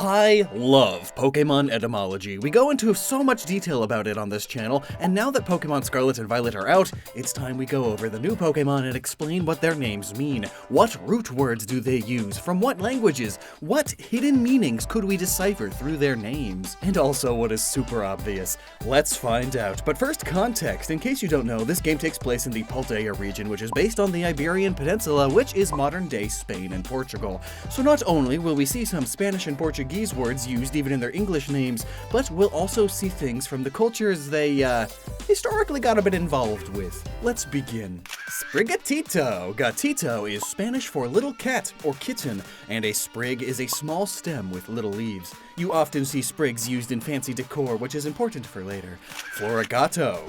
I love Pokemon etymology. We go into so much detail about it on this channel, and now that Pokemon Scarlet and Violet are out, it's time we go over the new Pokemon and explain what their names mean. What root words do they use? From what languages? What hidden meanings could we decipher through their names? And also what is super obvious. Let's find out. But first, context. In case you don't know, this game takes place in the Paldean region, which is based on the Iberian Peninsula, which is modern-day Spain and Portugal. So not only will we see some Spanish and Portuguese words used even in their English names, but we'll also see things from the cultures they, historically got a bit involved with. Let's begin. Sprigatito. Gatito is Spanish for little cat or kitten, and a sprig is a small stem with little leaves. You often see sprigs used in fancy decor, which is important for later. Florigato.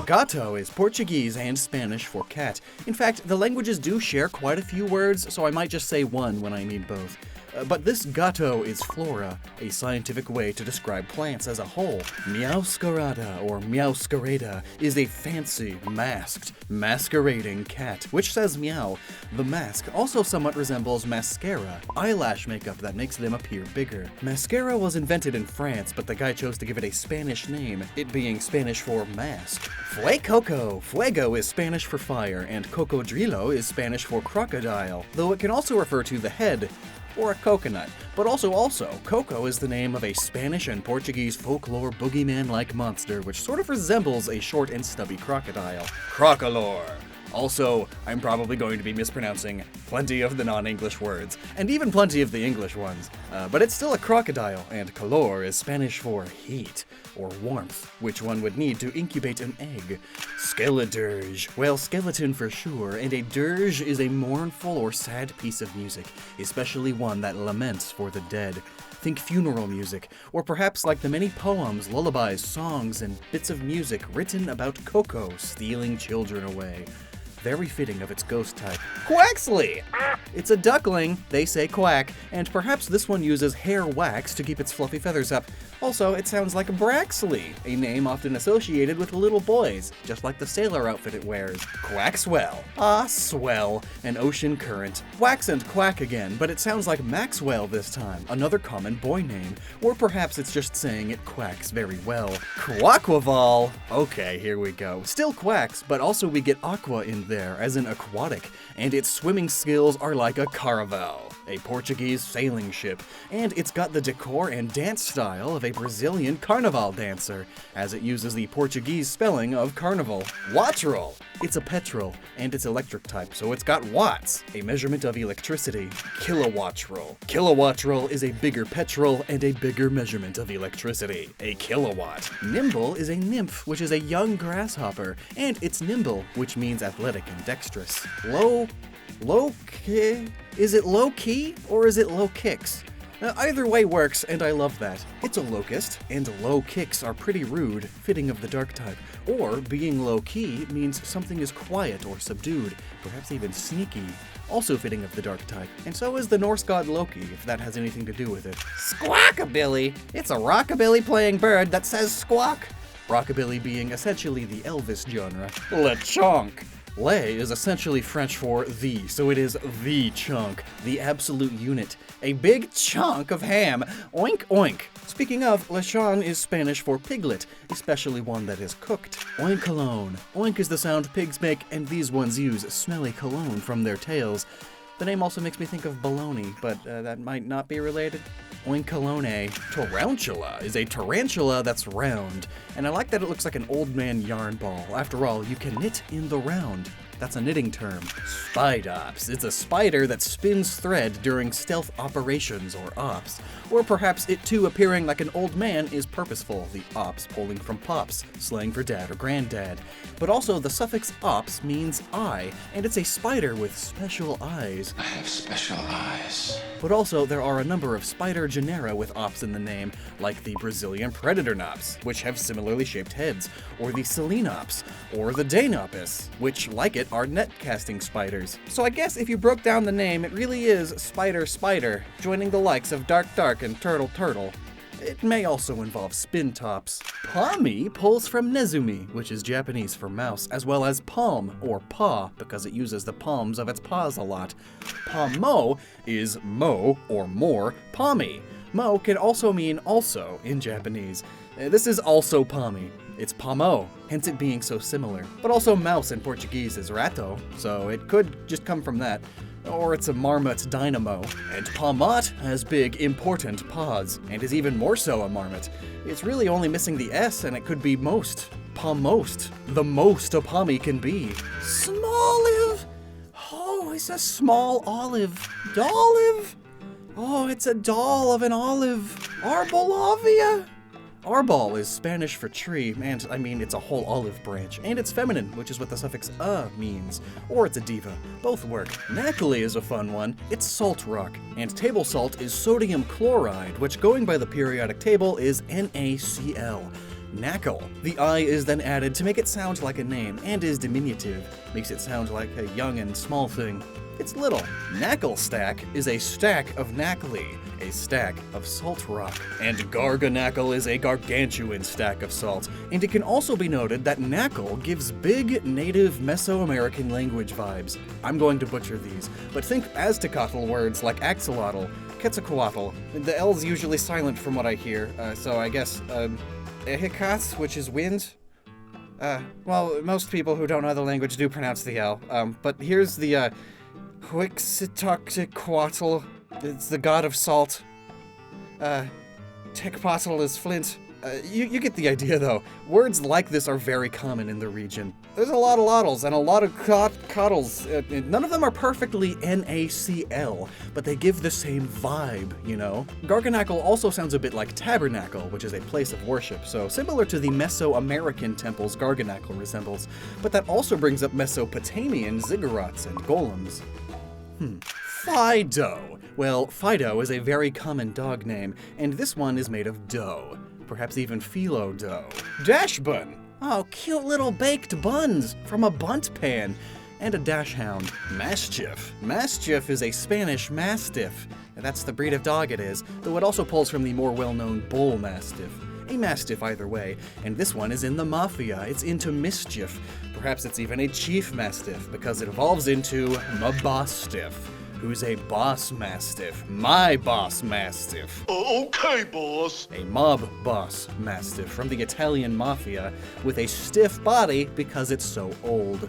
Gato is Portuguese and Spanish for cat. In fact, the languages do share quite a few words, so I might just say one when I need both. But this gato is flora, a scientific way to describe plants as a whole. Meowscarada or Meowscarada is a fancy, masked, masquerading cat, which says meow. The mask also somewhat resembles mascara, eyelash makeup that makes them appear bigger. Mascara was invented in France, but the guy chose to give it a Spanish name, it being Spanish for mask. Fuecoco. Fuego is Spanish for fire, and cocodrilo is Spanish for crocodile, though it can also refer to the head, or a coconut. But also, Coco is the name of a Spanish and Portuguese folklore boogeyman-like monster, which sort of resembles a short and stubby crocodile. Crocalor. Also, I'm probably going to be mispronouncing plenty of the non-English words, and even plenty of the English ones, but it's still a crocodile, and calor is Spanish for heat, or warmth, which one would need to incubate an egg. Skeledirge. Well, skeleton for sure, and a dirge is a mournful or sad piece of music, especially one that laments for the dead. Think funeral music, or perhaps like the many poems, lullabies, songs, and bits of music written about Coco stealing children away. Very fitting of its ghost type. Quaxley! It's a duckling, they say quack, and perhaps this one uses hair wax to keep its fluffy feathers up. Also, it sounds like Braxley, a name often associated with little boys, just like the sailor outfit it wears. Quaxwell. Ah, swell, an ocean current. Wax and quack again, but it sounds like Maxwell this time, another common boy name. Or perhaps it's just saying it quacks very well. Quaquaval. Okay, here we go. Still quacks, but also we get aqua in there, as in aquatic, and its swimming skills are like a caravel, a Portuguese sailing ship, and it's got the decor and dance style of a Brazilian carnival dancer, as it uses the Portuguese spelling of carnival. Wattrel. It's a petrel, and it's electric type, so it's got watts, a measurement of electricity. Kilowattrel. Kilowattrel is a bigger petrel and a bigger measurement of electricity, a kilowatt. Nimble is a nymph, which is a young grasshopper, and it's nimble, which means athletic and dexterous. Low-key? Is it low-key, or is it low kicks? Either way works, and I love that. It's a locust, and low kicks are pretty rude, fitting of the dark type. Or, being low-key means something is quiet or subdued, perhaps even sneaky, also fitting of the dark type. And so is the Norse god Loki, if that has anything to do with it. Squawkabilly! It's a rockabilly-playing bird that says squawk. Rockabilly being essentially the Elvis genre. Lechonk. Lay is essentially French for the, so it is the chunk, the absolute unit. A big chunk of ham. Oink oink. Speaking of, lechon is Spanish for piglet, especially one that is cooked. Oinkalone. Oink is the sound pigs make, and these ones use smelly cologne from their tails. The name also makes me think of baloney, but that might not be related. Oinkalone. Tarantula is a tarantula that's round, and I like that it looks like an old man yarn ball. After all, you can knit in the round. That's a knitting term. Spidops. It's a spider that spins thread during stealth operations or ops. Or perhaps it too appearing like an old man is purposeful, the ops pulling from pops, slang for dad or granddad. But also the suffix ops means eye, and it's a spider with special eyes. I have special eyes. But also there are a number of spider genera with ops in the name, like the Brazilian Predatornops, which have similarly shaped heads, or the Selenops, or the Dainopus, which, like it, are net-casting spiders. So I guess if you broke down the name, it really is Spider, joining the likes of Dark and Turtle. It may also involve spin tops. Palmy pulls from Nezumi, which is Japanese for mouse, as well as palm, or paw, because it uses the palms of its paws a lot. Pamo is mo, or more, palmy. Mo can also mean also in Japanese. This is also palmy. It's pamo, hence it being so similar. But also mouse in Portuguese is rato, so it could just come from that. Or it's a marmot dynamo. And Palmot has big, important paws, and is even more so a marmot. It's really only missing the S, and it could be most. Palmost. The most a pommy can be. Smolive! Oh, it's a small olive. Dolliv! Oh, it's a doll of an olive. Arbolavia! Arbol is Spanish for tree, and I mean it's a whole olive branch, and it's feminine, which is what the suffix means. Or it's a diva. Both work. Knackly is a fun one. It's salt rock, and table salt is sodium chloride, which going by the periodic table is NaCl. Knackle. The I is then added to make it sound like a name, and is diminutive. Makes it sound like a young and small thing. It's little. Knackle stack is a stack of knackly, a stack of salt rock. And Garganackle is a gargantuan stack of salt. And it can also be noted that knackle gives big native Mesoamerican language vibes. I'm going to butcher these, but think Aztecotl words like axolotl, quetzalcoatl. The L's usually silent from what I hear, so I guess, ehikats, which is wind. Well, most people who don't know the language do pronounce the L, but here's the, Huixtoctequatl, it's the god of salt. Tecpotl is flint. You get the idea, though. Words like this are very common in the region. There's a lot of lottles and a lot of coddles. None of them are perfectly NaCl, but they give the same vibe, you know? Garganackle also sounds a bit like tabernacle, which is a place of worship, so similar to the Mesoamerican temples Garganackle resembles, but that also brings up Mesopotamian ziggurats and golems. Fido. Well, Fido is a very common dog name, and this one is made of dough. Perhaps even phyllo dough. Dachsbun. Oh, cute little baked buns from a bunt pan. And a dachshund. Mastiff. Mastiff is a Spanish mastiff. That's the breed of dog it is, though it also pulls from the more well-known bull mastiff. A mastiff either way, and this one is in the mafia. It's into mischief. Perhaps it's even a chief mastiff, because it evolves into Mabostiff, who's a boss mastiff. My boss mastiff. Okay, boss. A mob boss mastiff from the Italian mafia, with a stiff body because it's so old.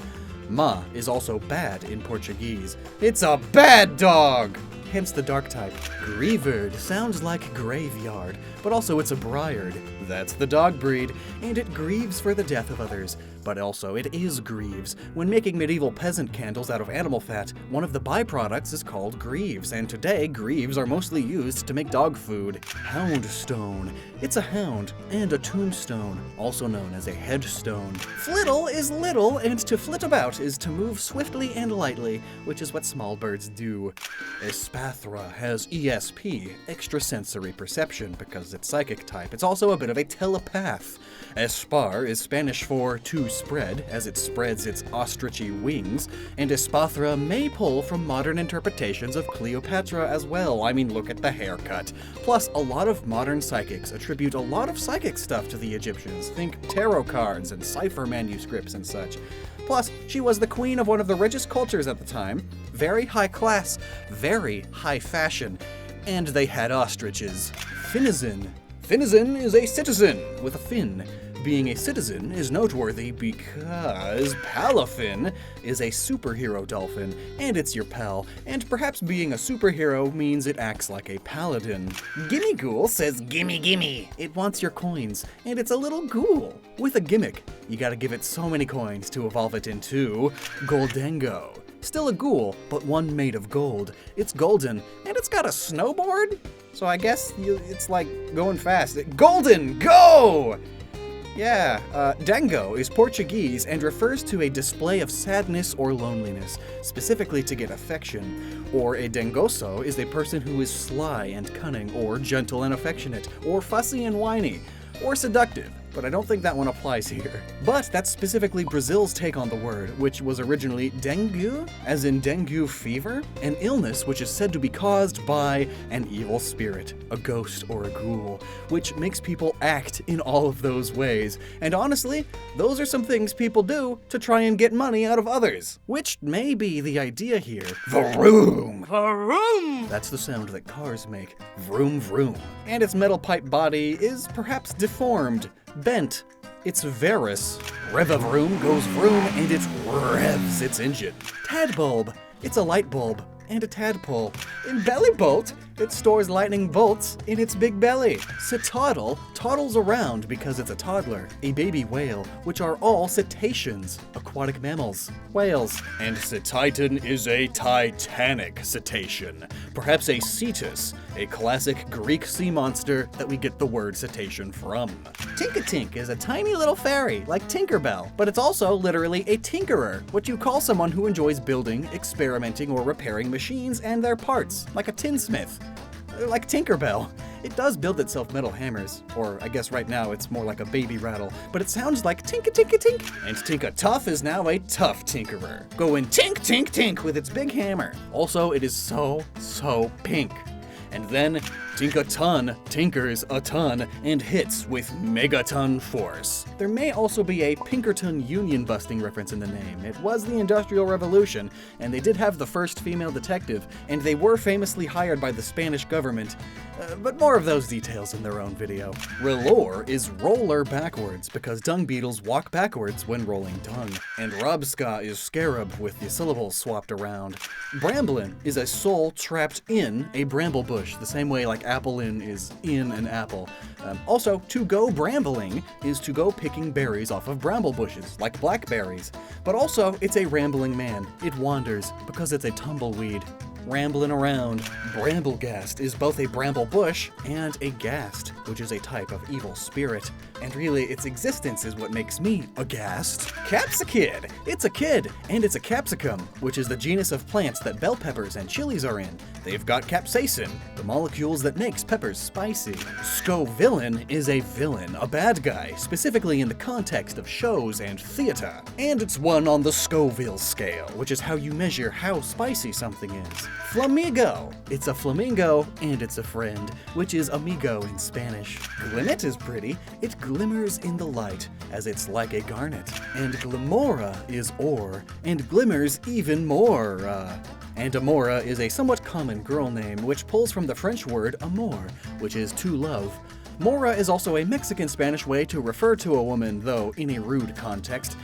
Ma is also bad in Portuguese. It's a bad dog! Hence the dark type. Grievard sounds like graveyard, but also it's a briard. That's the dog breed, and it grieves for the death of others. But also it is greaves. When making medieval peasant candles out of animal fat, one of the byproducts is called greaves, and today greaves are mostly used to make dog food. Houndstone. It's a hound and a tombstone, also known as a headstone. Flittle is little, and to flit about is to move swiftly and lightly, which is what small birds do. Espathra has ESP, extrasensory perception, because it's psychic type. It's also a bit of a telepath. Espar is Spanish for to spread, as it spreads its ostrichy wings, and Espathra may pull from modern interpretations of Cleopatra as well. I mean, look at the haircut. Plus, a lot of modern psychics attribute a lot of psychic stuff to the Egyptians. Think tarot cards and cipher manuscripts and such. Plus, she was the queen of one of the richest cultures at the time. Very high class, very high fashion. And they had ostriches. Finizen. Finizen is a citizen with a fin. Being a citizen is noteworthy because Palafin is a superhero dolphin, and it's your pal, and perhaps being a superhero means it acts like a paladin. Gimme Ghoul says gimme gimme. It wants your coins, and it's a little ghoul with a gimmick. You gotta give it so many coins to evolve it into Goldengo. Still a ghoul, but one made of gold. It's golden, and it's got a snowboard? So I guess it's like going fast. Golden, go! Yeah, dengo is Portuguese and refers to a display of sadness or loneliness, specifically to get affection. Or a dengoso is a person who is sly and cunning, or gentle and affectionate, or fussy and whiny, or seductive. but I don't think that one applies here. But that's specifically Brazil's take on the word, which was originally dengue, as in dengue fever, an illness which is said to be caused by an evil spirit, a ghost or a ghoul, which makes people act in all of those ways. And honestly, those are some things people do to try and get money out of others, which may be the idea here. Vroom! Vroom! That's the sound that cars make. Vroom vroom. And its metal pipe body is perhaps deformed, bent. It's Varus. Rev-a-vroom goes vroom and it revs its engine. Tadbulb. It's a light bulb and a tadpole. In Bellibolt, it stores lightning bolts in its big belly. Cetoddle toddles around because it's a toddler, a baby whale, which are all cetaceans, aquatic mammals, whales. And Cetitan is a titanic cetacean, perhaps a cetus, a classic Greek sea monster that we get the word cetacean from. Tinkatink is a tiny little fairy, like Tinkerbell, but it's also literally a tinkerer, what you call someone who enjoys building, experimenting, or repairing machines and their parts, like a tinsmith. Like Tinkerbell. It does build itself metal hammers, or I guess right now it's more like a baby rattle, but it sounds like tinka-tinka-tink. And Tinka-Tough is now a tough tinkerer, going tink-tink-tink with its big hammer. Also, it is so pink. And then Tinkaton tinkers a ton and hits with megaton force. There may also be a Pinkerton union busting reference in the name. It was the Industrial Revolution, and they did have the first female detective, and they were famously hired by the Spanish government. But more of those details in their own video. Relore is roller backwards, because dung beetles walk backwards when rolling dung. And Robska is scarab with the syllables swapped around. Bramblin is a soul trapped in a bramble bush, the same way like Applin is in an apple. Also, to go brambling is to go picking berries off of bramble bushes, like blackberries. But also, it's a rambling man. It wanders, because it's a tumbleweed. Rambling around. Brambleghast is both a bramble bush and a ghast, which is a type of evil spirit. And really, its existence is what makes me aghast. Capsakid! It's a kid, and it's a capsicum, which is the genus of plants that bell peppers and chilies are in. They've got capsaicin, the molecules that makes peppers spicy. Scovillain is a villain, a bad guy, specifically in the context of shows and theater. And it's one on the Scoville scale, which is how you measure how spicy something is. Flamigo. It's a flamingo, and it's a friend, which is amigo in Spanish. Glimmet is pretty. It glimmers in the light, as it's like a garnet. And Glimora is ore, and glimmers even more. And Amora is a somewhat common girl name, which pulls from the French word amour, which is to love. Mora is also a Mexican-Spanish way to refer to a woman, though in a rude context.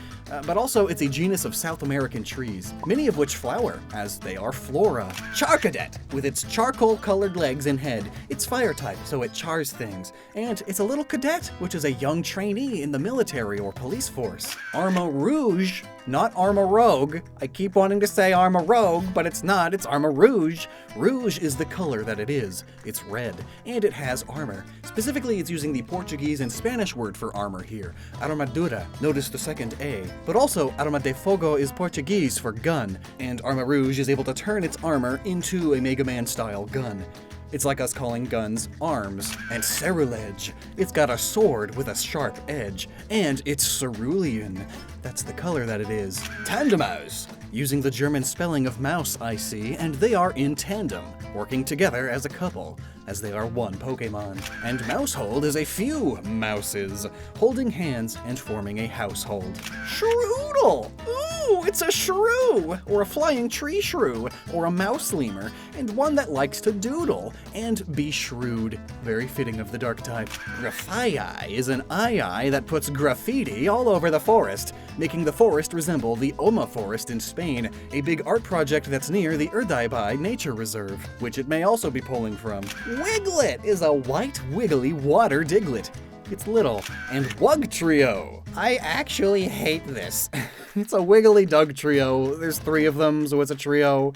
But also, it's a genus of South American trees, many of which flower, as they are flora. Charcadet, with its charcoal-colored legs and head. It's fire type, so it chars things. And it's a little cadet, which is a young trainee in the military or police force. Armarouge, not Armarouge. I keep wanting to say Armarouge, but it's not, it's Armarouge. Rouge is the color that it is. It's red, and it has armor. Specifically, it's using the Portuguese and Spanish word for armor here, armadura. Notice the second A. But also, arma de fogo is Portuguese for gun, and Armarouge is able to turn its armor into a Mega Man-style gun. It's like us calling guns arms. And Ceruledge. It's got a sword with a sharp edge, and it's cerulean. That's the color that it is. Tandemaus. Using the German spelling of mouse, I see, and they are in tandem, working together as a couple, as they are one Pokemon. And Mousehold is a few mouses, holding hands and forming a household. Cetoddle! Ooh, it's a shrew! Or a flying tree shrew, or a mouse lemur, and one that likes to doodle and be shrewd. Very fitting of the dark type. Graphii is an eye that puts graffiti all over the forest, making the forest resemble the Oma Forest in Spain, a big art project that's near the Urdaibai Nature Reserve, which it may also be pulling from. Wiglet is a white, wiggly water diglet. It's little. And Wugtrio. I actually hate this. It's a wiggly Dugtrio. There's 3 of them, so it's a trio.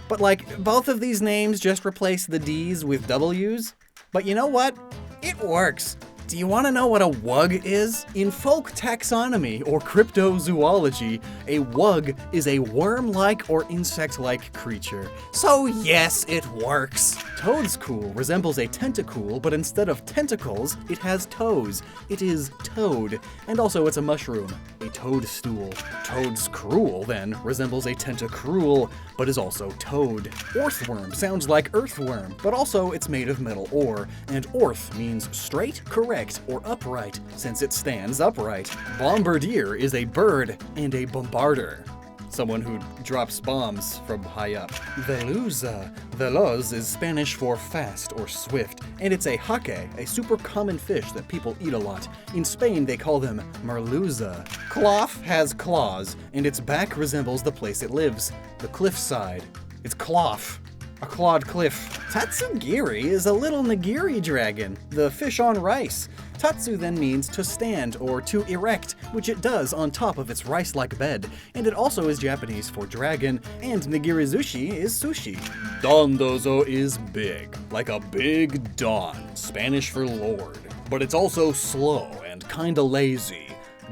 But like, both of these names just replace the D's with W's. But you know what? It works. Do you want to know what a wug is? In folk taxonomy or cryptozoology, a wug is a worm-like or insect-like creature. So yes, it works. Toadstool resembles a tentacool, but instead of tentacles, it has toes. It is toad. And also it's a mushroom, a toadstool. Toadstool, then, resembles a tentacruel, but is also toad. Orthworm sounds like earthworm, but also it's made of metal ore, and orth means straight, correct, or upright, since it stands upright. Bombardier is a bird and a bombarder, someone who drops bombs from high up. Veluza. Veloz is Spanish for fast or swift, and it's a jaque, a super common fish that people eat a lot. In Spain, they call them merluza. Cloth has claws, and its back resembles the place it lives, the cliffside. It's cloth. A clawed cliff. Tatsugiri is a little nigiri dragon, the fish on rice. Tatsu then means to stand or to erect, which it does on top of its rice-like bed, and it also is Japanese for dragon, and nigirizushi is sushi. Dondozo is big, like a big don, Spanish for lord, but it's also slow and kinda lazy.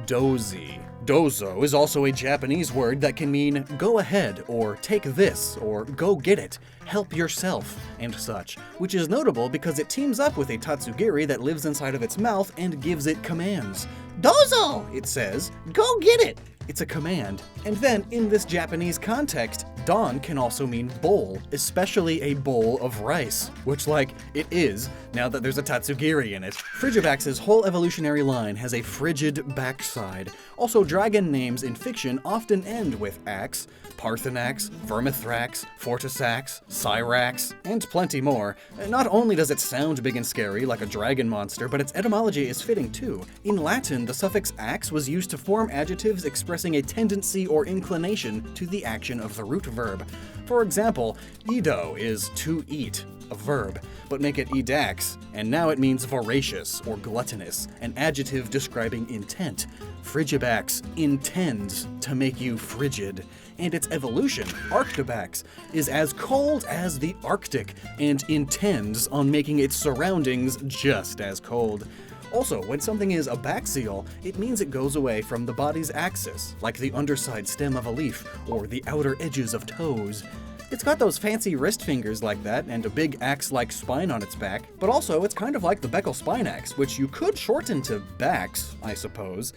Dozy. Dozo is also a Japanese word that can mean go ahead, or take this, or go get it, help yourself, and such, which is notable because it teams up with a tatsugiri that lives inside of its mouth and gives it commands. Dozo, it says, go get it. It's a command. And then, in this Japanese context, don can also mean bowl, especially a bowl of rice, which, like, it is, now that there's a tatsugiri in it. Frigibax's whole evolutionary line has a frigid backside. Also, dragon names in fiction often end with ax, Parthenax, Vermithrax, Fortisax, Cyrax, and plenty more. Not only does it sound big and scary like a dragon monster, but its etymology is fitting too. In Latin, the suffix ax was used to form adjectives expressing a tendency or inclination to the action of the root verb. For example, edo is to eat, a verb, but make it edax, and now it means voracious or gluttonous, an adjective describing intent. Frigibax intends to make you frigid. And its evolution, Arctibax, is as cold as the Arctic and intends on making its surroundings just as cold. Also, when something is abaxial, it means it goes away from the body's axis, like the underside stem of a leaf or the outer edges of toes. It's got those fancy wrist fingers like that and a big axe-like spine on its back, but also it's kind of like the Beckel Spinax, which you could shorten to Bax, I suppose.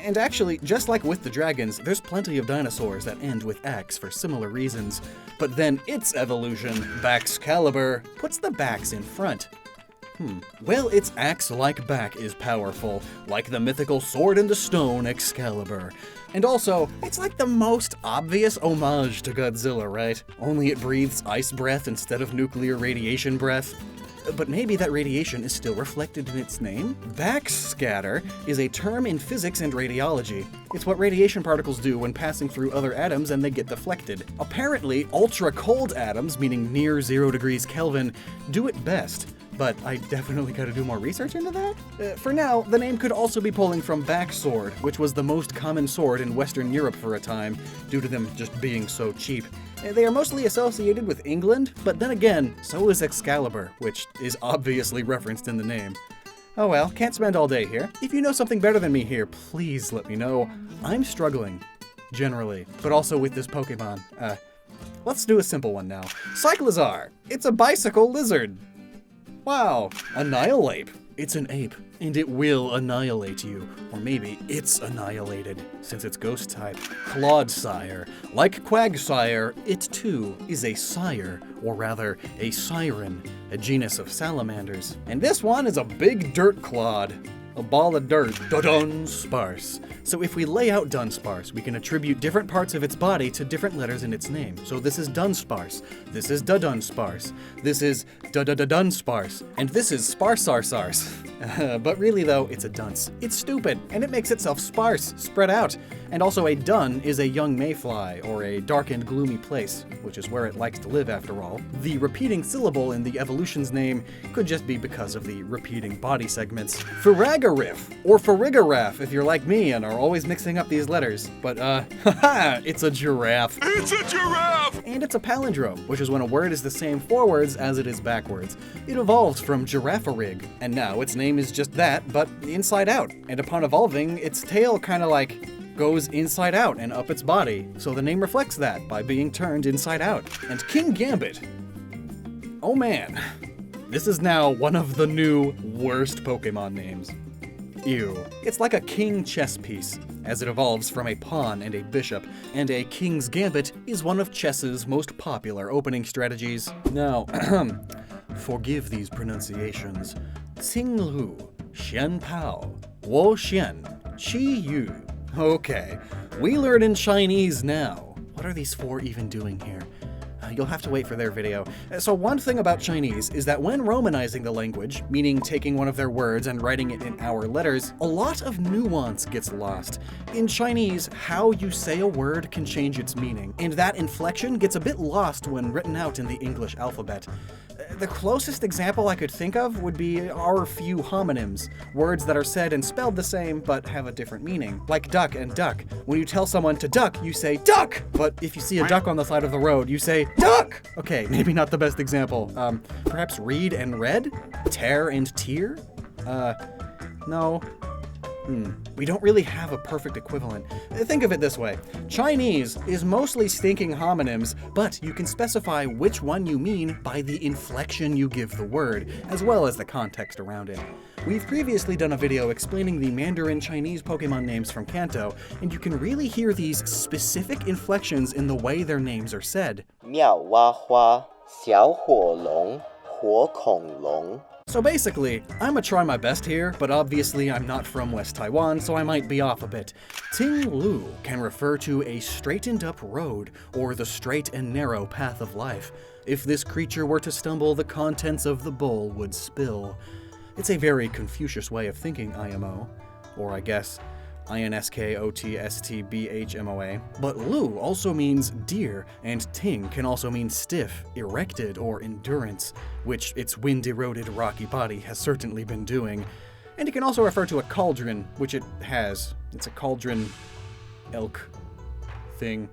And actually, just like with the dragons, there's plenty of dinosaurs that end with X for similar reasons. But then its evolution, Baxcalibur, puts the Bax in front. Well, its axe-like back is powerful, like the mythical sword in the stone Excalibur. And also, it's like the most obvious homage to Godzilla, right? Only it breathes ice breath instead of nuclear radiation breath. But maybe that radiation is still reflected in its name? Backscatter is a term in physics and radiology. It's what radiation particles do when passing through other atoms and they get deflected. Apparently, ultra-cold atoms, meaning near 0 degrees Kelvin, do it best. But I definitely gotta do more research into that? For now, the name could also be pulling from backsword, which was the most common sword in Western Europe for a time, due to them just being so cheap. They are mostly associated with England, but then again, so is Excalibur, which is obviously referenced in the name. Oh well, can't spend all day here. If you know something better than me here, please let me know. I'm struggling, generally, but also with this Pokemon. Let's do a simple one now. Cyclizar! It's a bicycle lizard! Wow, Annihilape. It's an ape, and it will annihilate you. Or maybe it's annihilated, since it's ghost type. Clodsire. Like Quagsire, it too is a sire, or rather, a siren, a genus of salamanders. And this one is a big dirt clod. A ball of dirt. Dudunsparce. So if we lay out Dunsparce, we can attribute different parts of its body to different letters in its name. So this is Dunsparce, this is Dudunsparce, this is Dudunsparce, and this is Sparsarsars. But really though, it's a dunce. It's stupid, and it makes itself sparse, spread out. And also a dun is a young mayfly, or a dark and gloomy place, which is where it likes to live after all. The repeating syllable in the evolution's name could just be because of the repeating body segments. Farigiraf, or Farigiraf if you're like me and are always mixing up these letters. But haha, it's a giraffe. It's a giraffe! And it's a palindrome, which is when a word is the same forwards as it is backwards. It evolved from giraffarig, and now its name name is just that, but inside out. And upon evolving, its tail kinda like goes inside out and up its body. So the name reflects that by being turned inside out. And King Gambit. Oh man. This is now one of the new worst Pokemon names. Ew. It's like a king chess piece, as it evolves from a pawn and a bishop, and a King's Gambit is one of chess's most popular opening strategies. Now, forgive these pronunciations. Xinglu, Chien-Pao, Wo Xian, Qi Yu. Okay, we learn in Chinese now. What are these four even doing here? You'll have to wait for their video. So one thing about Chinese is that when romanizing the language, meaning taking one of their words and writing it in our letters, a lot of nuance gets lost. In Chinese, how you say a word can change its meaning, and that inflection gets a bit lost when written out in the English alphabet. The closest example I could think of would be our few homonyms, words that are said and spelled the same but have a different meaning, like duck and duck. When you tell someone to duck, you say duck, but if you see a duck on the side of the road, you say duck! Okay, maybe not the best example. Perhaps read and read? Tear and tear? No. We don't really have a perfect equivalent. Think of it this way. Chinese is mostly stinking homonyms, but you can specify which one you mean by the inflection you give the word, as well as the context around it. We've previously done a video explaining the Mandarin Chinese Pokemon names from Kanto, and you can really hear these specific inflections in the way their names are said. 妙蛙花,小火龙,火恐龙. So basically, I'ma try my best here, but obviously I'm not from West Taiwan, so I might be off a bit. Ting Lu can refer to a straightened up road, or the straight and narrow path of life. If this creature were to stumble, the contents of the bowl would spill. It's a very Confucius way of thinking, IMO. Or I guess, INSKOTSTBHMOA. But Lu also means deer, and Ting can also mean stiff, erected, or endurance, which its wind-eroded rocky body has certainly been doing. And it can also refer to a cauldron, which it has. It's a cauldron elk thing.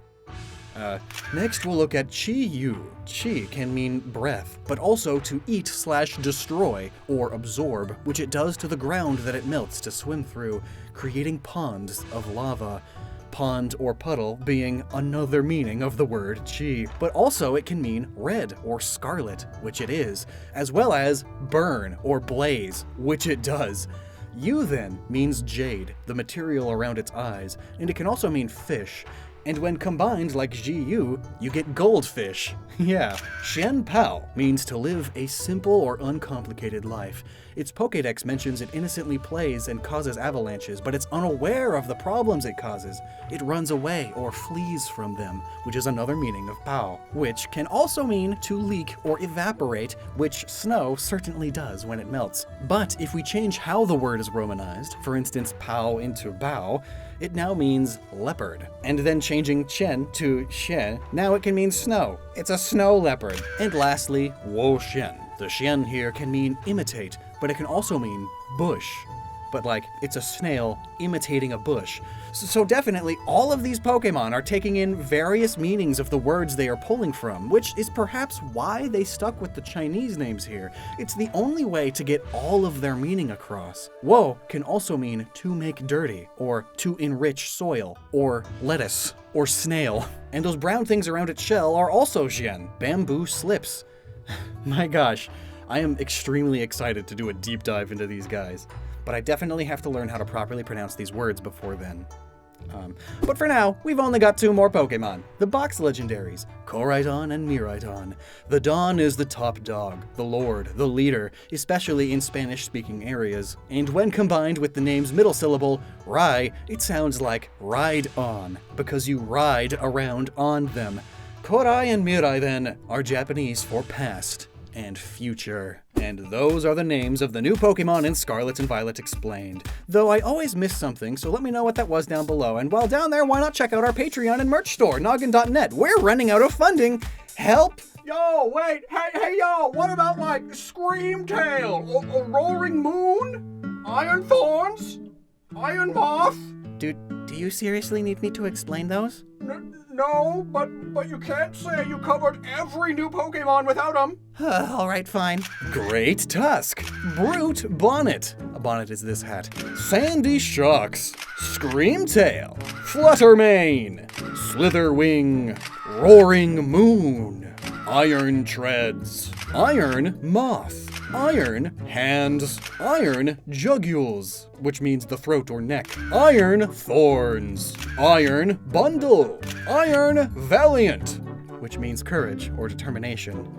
Next we'll look at Qi Yu. Qi can mean breath, but also to eat/destroy or absorb, which it does to the ground that it melts to swim through, creating ponds of lava. Pond or puddle being another meaning of the word Qi. But also it can mean red or scarlet, which it is, as well as burn or blaze, which it does. Yu then means jade, the material around its eyes, and it can also mean fish. And when combined like Ji Yu, you get goldfish. Yeah. Chien-Pao means to live a simple or uncomplicated life. Its Pokédex mentions it innocently plays and causes avalanches, but it's unaware of the problems it causes. It runs away or flees from them, which is another meaning of Pao, which can also mean to leak or evaporate, which snow certainly does when it melts. But if we change how the word is romanized, for instance Pao into Bao, it now means leopard. And then changing Chen to Xian, now it can mean snow. It's a snow leopard. And lastly, Wo Xian. The Xian here can mean imitate, but it can also mean bush. But like, it's a snail imitating a bush. So definitely all of these Pokemon are taking in various meanings of the words they are pulling from, which is perhaps why they stuck with the Chinese names here. It's the only way to get all of their meaning across. Wo can also mean to make dirty, or to enrich soil, or lettuce, or snail. And those brown things around its shell are also Xian, bamboo slips. My gosh, I am extremely excited to do a deep dive into these guys. But I definitely have to learn how to properly pronounce these words before then. But for now, we've only got 2 more Pokemon, the box legendaries, Koraidon and Miraidon. The Don is the top dog, the lord, the leader, especially in Spanish-speaking areas. And when combined with the name's middle syllable, Rai, it sounds like ride on, because you ride around on them. Korai and Mirai, then, are Japanese for past and future. And those are the names of the new Pokemon in Scarlet and Violet explained. Though I always miss something, so let me know what that was down below. And while down there, why not check out our Patreon and merch store, noggin.net. We're running out of funding. Help! Yo, wait, hey, yo, what about like Screamtail, a Roaring Moon, Iron Thorns, Iron Moth? Do you seriously need me to explain those? No, No, but you can't say you covered every new Pokemon without them. All right, fine. Great Tusk. Brute Bonnet. A bonnet is this hat. Sandy Shocks. Screamtail. Fluttermane. Slitherwing. Roaring Moon. Iron Treads. Iron Moth. Iron Hands. Iron Jugules, which means the throat or neck. Iron Thorns. Iron Bundle. Iron Valiant, which means courage or determination.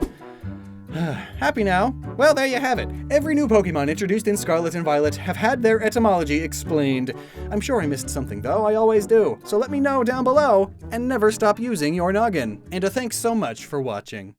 Happy now? Well, there you have it. Every new Pokemon introduced in Scarlet and Violet have had their etymology explained. I'm sure I missed something though, I always do. So let me know down below, and never stop using your noggin. And thanks so much for watching.